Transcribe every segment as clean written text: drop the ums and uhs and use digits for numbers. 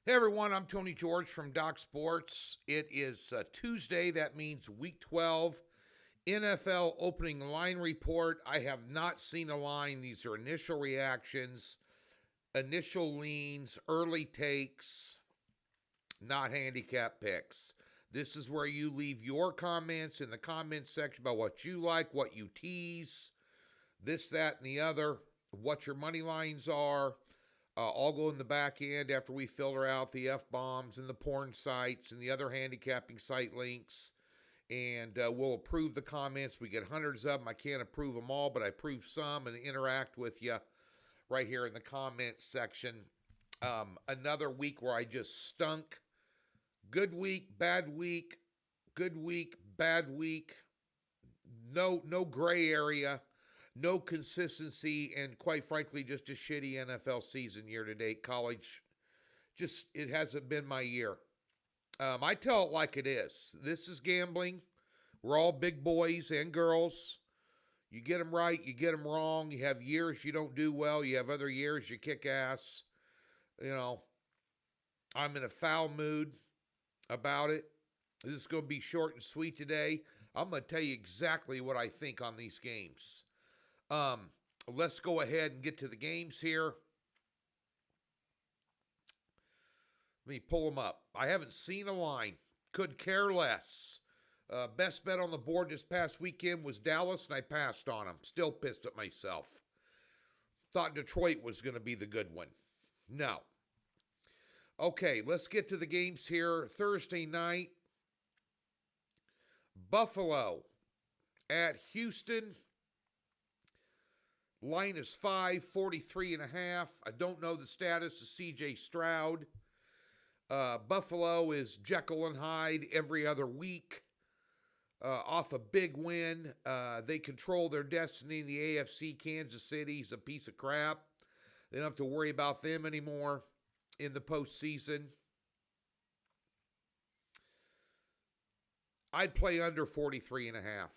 Hey everyone, I'm Tony George from Doc Sports. It is Tuesday. That means week 12. NFL opening line report. I have not seen a line. These are initial reactions, initial leans, early takes, not handicap picks. This is where you leave your comments in the comments section about what you like, what you tease, this, that, and the other, what your money lines are. I'll go in the back end after we filter out the F-bombs and the porn sites and the other handicapping site links. And we'll approve the comments. We get hundreds of them. I can't approve them all, but I approve some and interact with you right here in the comments section. Another week where I just stunk. Good week, bad week, good week, bad week. No gray area. No consistency, and quite frankly, just a shitty NFL season year to date. College, it hasn't been my year. I tell it like it is. This is gambling. We're all big boys and girls. You get them right, you get them wrong. You have years you don't do well. You have other years you kick ass. I'm in a foul mood about it. This is going to be short and sweet today. I'm going to tell you exactly what I think on these games. Let's go ahead and get to the games here. Let me pull them up. I haven't seen a line. Could care less. Best bet on the board this past weekend was Dallas, and I passed on them. Still pissed at myself. Thought Detroit was going to be the good one. No. Okay, let's get to the games here. Thursday night, Buffalo at Houston. Line is 543.5. I don't know the status of C.J. Stroud. Buffalo is Jekyll and Hyde every other week. Off a big win. They control their destiny in the AFC. Kansas City's a piece of crap. They don't have to worry about them anymore in the postseason. I'd play under 43.5.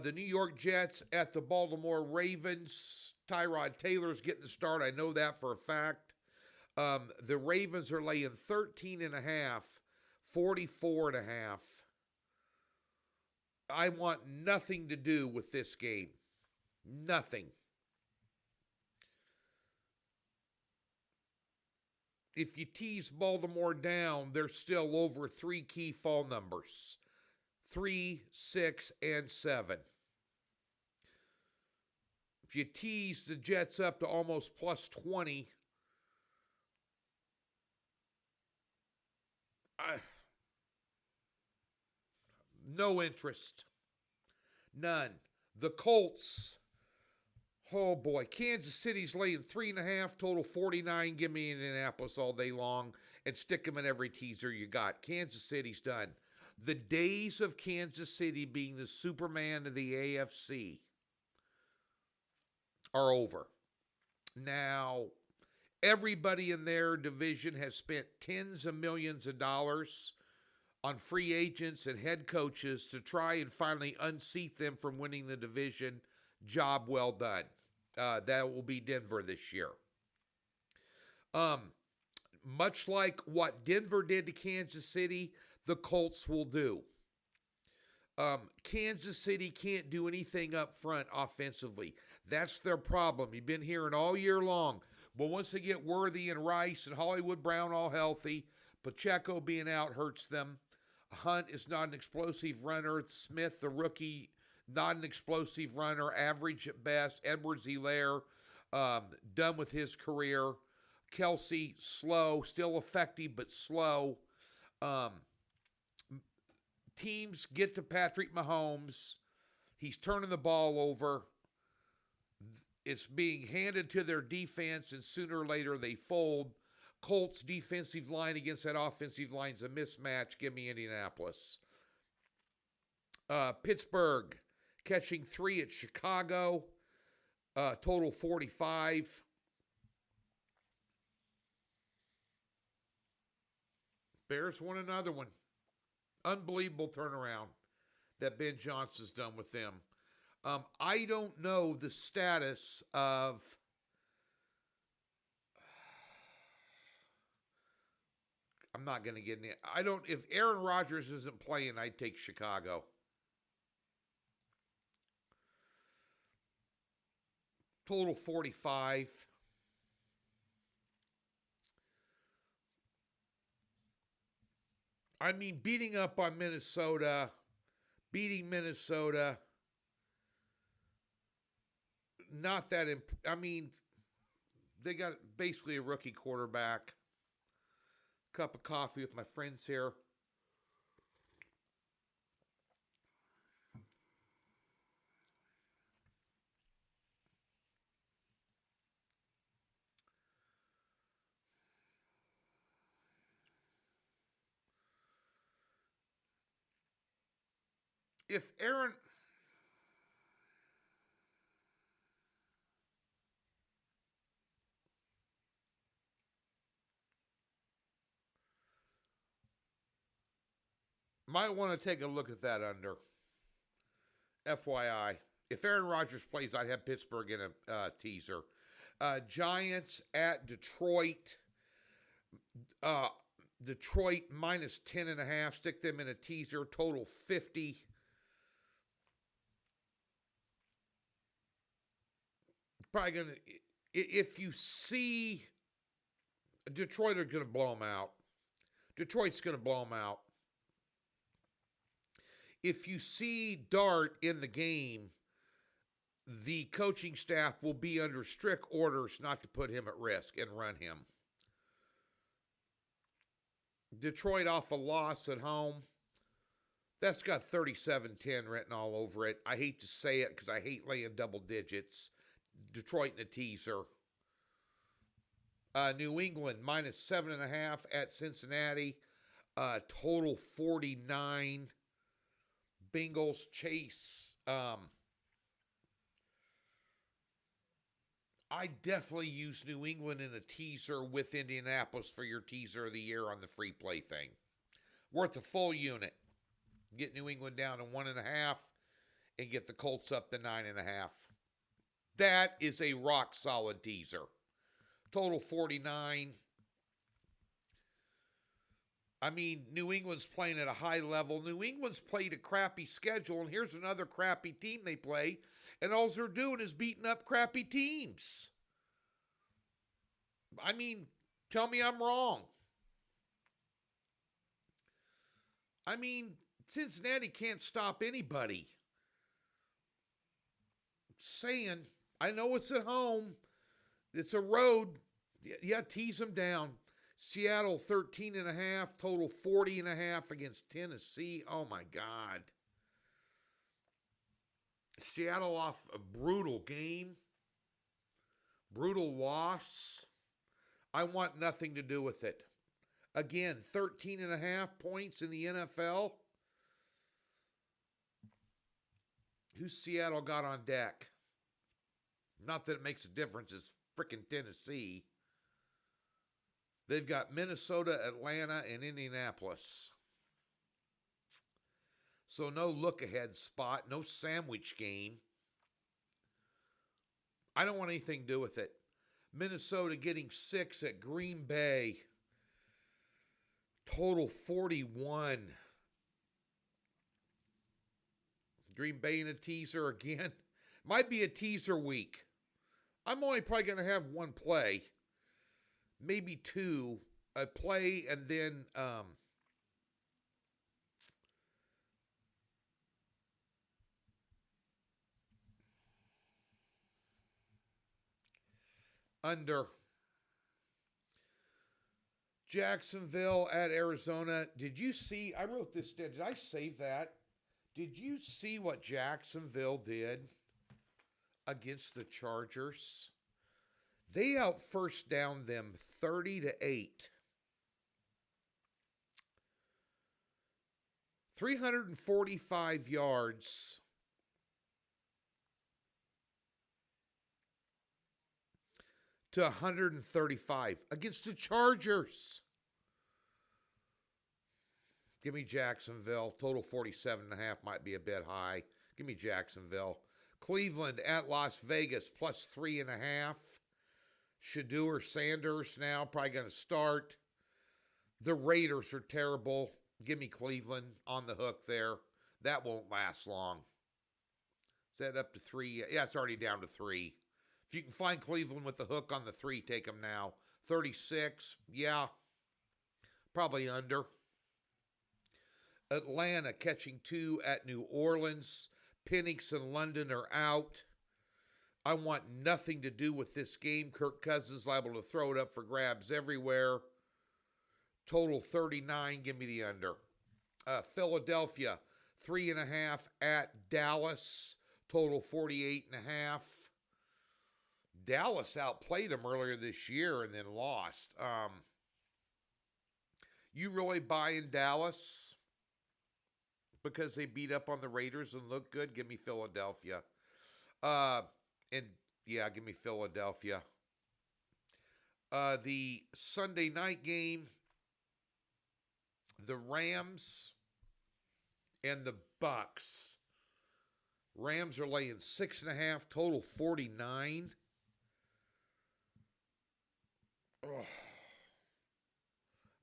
The New York Jets at the Baltimore Ravens. Tyrod Taylor's getting the start. I know that for a fact. The Ravens are laying 13.5, 44.5. I want nothing to do with this game. Nothing. If you tease Baltimore down, they're still over 3 key fall numbers. 3, 6, and 7. If you tease the Jets up to almost plus 20, no interest. None. The Colts, oh boy, Kansas City's laying 3.5, total 49. Give me Indianapolis all day long and stick them in every teaser you got. Kansas City's done. The days of Kansas City being the Superman of the AFC are over. Now, everybody in their division has spent tens of millions of dollars on free agents and head coaches to try and finally unseat them from winning the division. Job well done. That will be Denver this year. Much like what Denver did to Kansas City, the Colts will do. Kansas City can't do anything up front offensively. That's their problem. You've been hearing all year long. But once they get Worthy and Rice and Hollywood Brown all healthy, Pacheco being out hurts them. Hunt is not an explosive runner. Smith, the rookie, not an explosive runner, average at best. Edwards-Helaire, done with his career. Kelsey, slow, still effective, but slow. Teams get to Patrick Mahomes. He's turning the ball over. It's being handed to their defense, and sooner or later they fold. Colts defensive line against that offensive line is a mismatch. Give me Indianapolis. Pittsburgh catching 3 at Chicago. Total 45. Bears won another one. Unbelievable turnaround that Ben Johnson's done with them. I don't know the status of I'm not going to get any. I don't. If Aaron Rodgers isn't playing, I'd take Chicago. Total 45. I mean, beating up on Minnesota, beating Minnesota, not that. I mean, they got basically a rookie quarterback. Cup of coffee with my friends here. If Aaron, might want to take a look at that under. FYI. If Aaron Rodgers plays, I'd have Pittsburgh in a teaser. Giants at Detroit. Detroit minus 10.5. Stick them in a teaser. Total 50. Probably going to, if you see, Detroit are going to blow them out. Detroit's going to blow them out. If you see Dart in the game, the coaching staff will be under strict orders not to put him at risk and run him. Detroit off a loss at home. That's got 37-10 written all over it. I hate to say it because I hate laying double digits. Detroit in a teaser. New England minus 7.5 at Cincinnati. Total 49. Bengals chase. I definitely use New England in a teaser with Indianapolis for your teaser of the year on the free play thing. Worth a full unit. Get New England down to 1.5 and get the Colts up to 9.5. That is a rock solid teaser. Total 49. I mean, New England's playing at a high level. New England's played a crappy schedule, and here's another crappy team they play, and all they're doing is beating up crappy teams. I mean, tell me I'm wrong. I mean, Cincinnati can't stop anybody. Saying, I know it's at home. It's a road. Yeah, tease them down. Seattle 13.5, total 40.5 against Tennessee. Oh my God. Seattle off a brutal game. Brutal loss. I want nothing to do with it. Again, 13.5 points in the NFL. Who's Seattle got on deck? Not that it makes a difference. It's freaking Tennessee. They've got Minnesota, Atlanta, and Indianapolis. So no look-ahead spot, no sandwich game. I don't want anything to do with it. Minnesota getting 6 at Green Bay. Total 41. Green Bay in a teaser again. Might be a teaser week. I'm only probably going to have one play. Maybe two. A play and then under. Jacksonville at Arizona. Did you see? I wrote this down. Did I save that? Did you see what Jacksonville did against the Chargers? They out first down them 30-8. 345 yards. To 135 against the Chargers. Give me Jacksonville. Total 47.5 might be a bit high. Give me Jacksonville. Cleveland at Las Vegas plus 3.5. Shedeur Sanders now probably going to start. The Raiders are terrible. Give me Cleveland on the hook there. That won't last long. Is that up to 3? Yeah, it's already down to 3. If you can find Cleveland with the hook on the 3, take them now. 36, yeah, probably under. Atlanta catching 2 at New Orleans. Penix and London are out. I want nothing to do with this game. Kirk Cousins liable to throw it up for grabs everywhere. Total 39. Give me the under. Philadelphia 3.5 at Dallas. Total 48.5. Dallas outplayed them earlier this year and then lost. You really buy in Dallas because they beat up on the Raiders and look good? Give me Philadelphia. And yeah, give me Philadelphia. The Sunday night game, the Rams and the Bucks. Rams are laying 6.5, total 49. Ugh.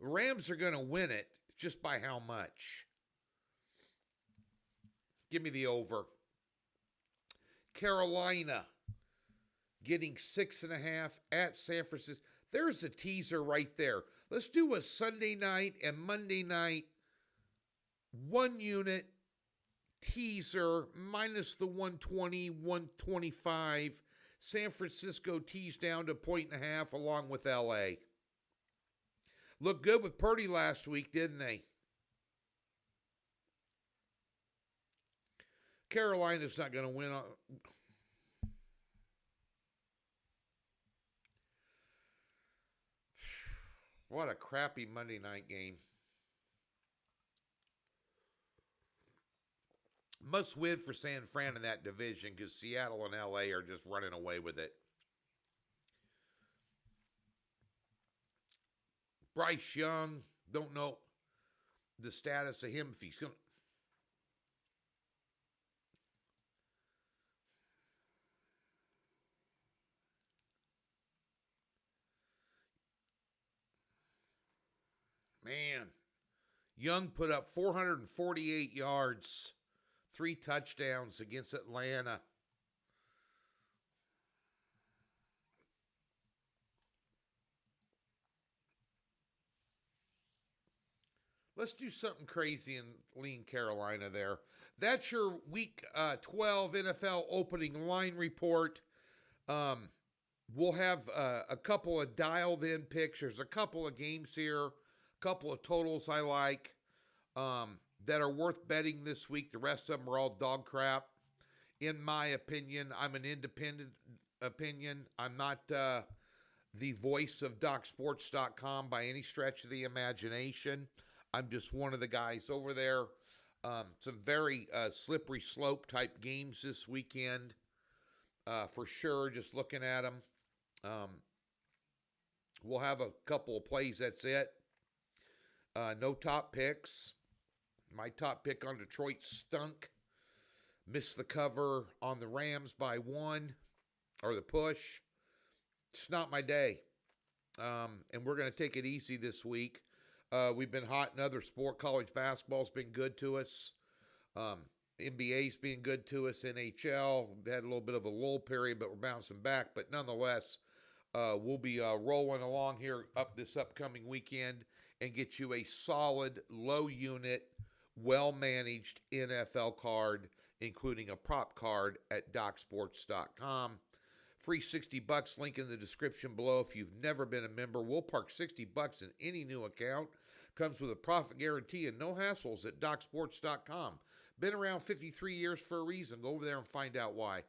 Rams are going to win it, just by how much? Give me the over. Carolina getting 6.5 at San Francisco. There's a teaser right there. Let's do a Sunday night and Monday night 1-unit teaser minus the 120, 125. San Francisco teased down to 1.5 along with LA. Looked good with Purdy last week, didn't they? Carolina's not going to win. What a crappy Monday night game. Must win for San Fran in that division because Seattle and LA are just running away with it. Bryce Young, don't know the status of him if he's going to. Man, Young put up 448 yards, 3 touchdowns against Atlanta. Let's do something crazy and lean Carolina there. That's your Week 12 NFL opening line report. We'll have a couple of dialed-in picks. There's a couple of games here, a couple of totals I like that are worth betting this week. The rest of them are all dog crap. In my opinion, I'm an independent opinion. I'm not the voice of DocSports.com by any stretch of the imagination. I'm just one of the guys over there. Some very slippery slope type games this weekend for sure, just looking at them. We'll have a couple of plays, that's it. No top picks. My top pick on Detroit stunk. Missed the cover on the Rams by 1, or the push. It's not my day. And we're going to take it easy this week. We've been hot in other sport. College basketball's been good to us. NBA's been good to us. NHL, we had a little bit of a lull period, but we're bouncing back. But nonetheless, we'll be rolling along here up this upcoming weekend and get you a solid, low-unit, well-managed NFL card, including a prop card at DocSports.com. Free $60, link in the description below. If you've never been a member, we'll park $60 in any new account. Comes with a profit guarantee and no hassles at DocSports.com. Been around 53 years for a reason. Go over there and find out why.